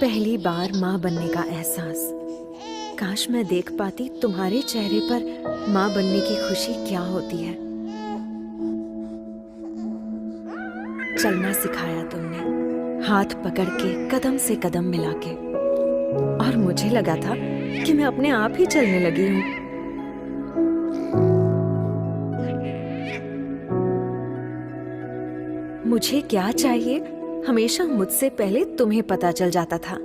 पहली बार माँ बनने का एहसास। काश मैं देख पाती तुम्हारे चेहरे पर माँ बनने की खुशी क्या होती है। चलना सिखाया तुमने, हाथ पकड़ के कदम से कदम मिला के, और मुझे लगा था कि मैं अपने आप ही चलने लगी हूँ। मुझे क्या चाहिए हमेशा मुझसे पहले तुम्हें पता चल जाता था।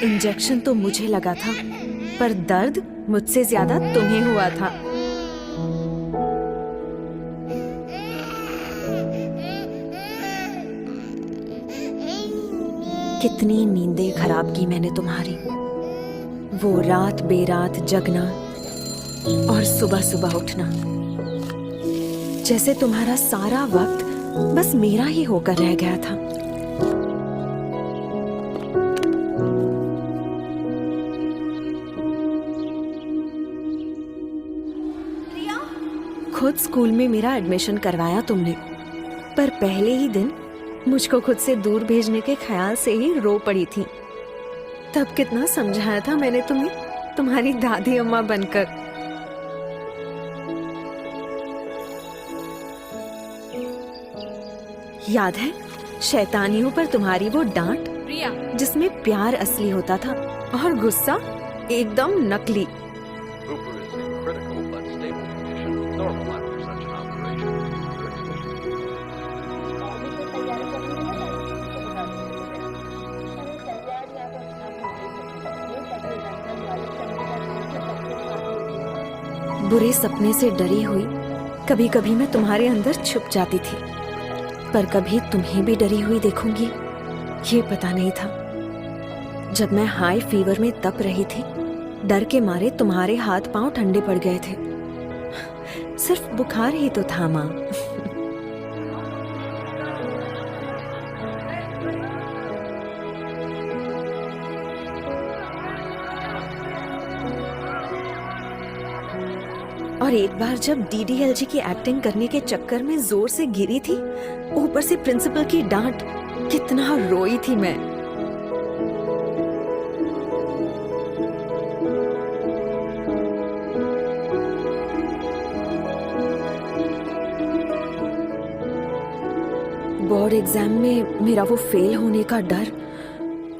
इंजेक्शन तो मुझे लगा था, पर दर्द मुझसे ज्यादा तुम्हें हुआ था। कितनी नींदें खराब की मैंने तुम्हारी, वो रात बेरात जगना और सुबह सुबह उठना, जैसे तुम्हारा सारा वक्त बस मेरा ही होकर रह गया था। खुद स्कूल में मेरा एडमिशन करवाया तुमने, पर पहले ही दिन मुझको खुद से दूर भेजने के ख्याल से ही रो पड़ी थी। तब कितना समझाया था मैंने तुम्हें, तुम्हारी दादी अम्मा बनकर। याद है शैतानियों पर तुम्हारी वो डांट, जिसमें प्यार असली होता था और गुस्सा एकदम नकली। बुरे सपने से डरी हुई कभी कभी मैं तुम्हारे अंदर छुप जाती थी, पर कभी तुम्हें भी डरी हुई देखूंगी ये पता नहीं था। जब मैं हाई फीवर में तप रही थी, डर के मारे तुम्हारे हाथ पांव ठंडे पड़ गए थे। सिर्फ बुखार ही तो था माँ। और एक बार जब डीडीएलजी की एक्टिंग करने के चक्कर में जोर से गिरी थी, ऊपर से प्रिंसिपल की डांट, कितना रोई थी मैं। बोर्ड एग्जाम में मेरा वो फेल होने का डर,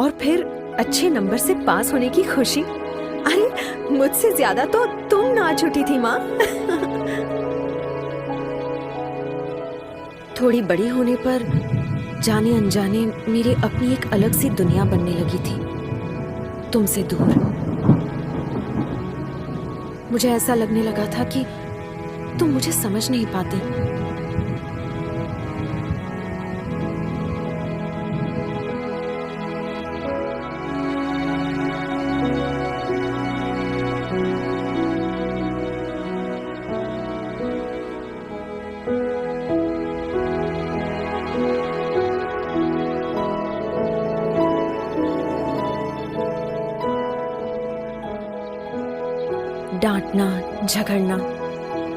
और फिर अच्छे नंबर से पास होने की खुशी। अरे मुझसे ज्यादा तो तुम नाच उठी थी माँ। थोड़ी बड़ी होने पर जाने अनजाने मेरी अपनी एक अलग सी दुनिया बनने लगी थी, तुमसे दूर। मुझे ऐसा लगने लगा था कि तुम मुझे समझ नहीं पाती। डांटना, झगड़ना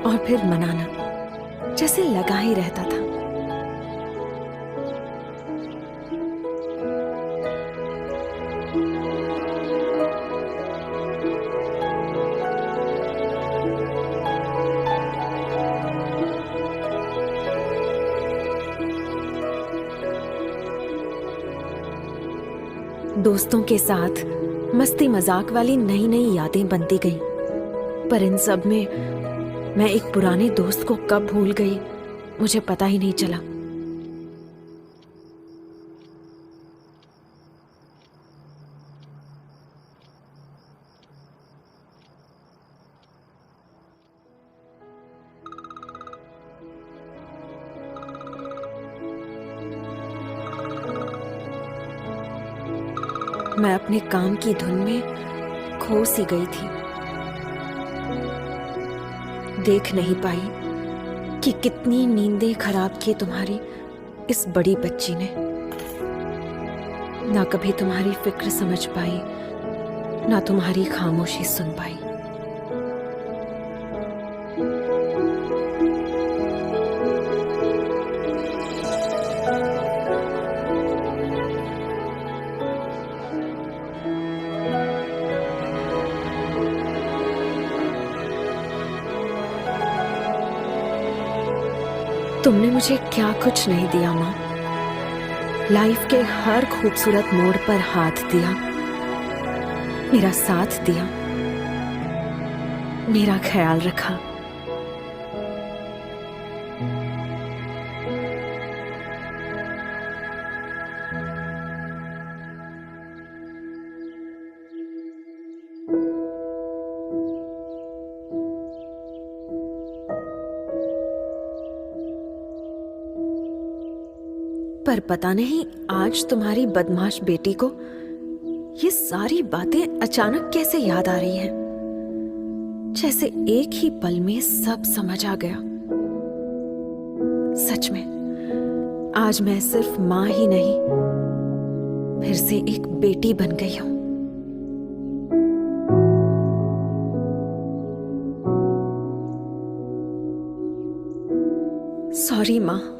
और फिर मनाना जैसे लगा ही रहता था। दोस्तों के साथ मस्ती मजाक वाली नई नई यादें बनती गईं, पर इन सब में मैं एक पुराने दोस्त को कब भूल गई मुझे पता ही नहीं चला। मैं अपने काम की धुन में खो सी गई थी। देख नहीं पाई कि कितनी नींदें खराब की तुम्हारी इस बड़ी बच्ची ने। ना कभी तुम्हारी फिक्र समझ पाई, ना तुम्हारी खामोशी सुन पाई। तुमने मुझे क्या कुछ नहीं दिया माँ। लाइफ के हर खूबसूरत मोड़ पर हाथ दिया, मेरा साथ दिया, मेरा ख्याल रखा। पर पता नहीं आज तुम्हारी बदमाश बेटी को ये सारी बातें अचानक कैसे याद आ रही हैं, जैसे एक ही पल में सब समझ आ गया। सच में आज मैं सिर्फ माँ ही नहीं, फिर से एक बेटी बन गई हूं। सॉरी माँ।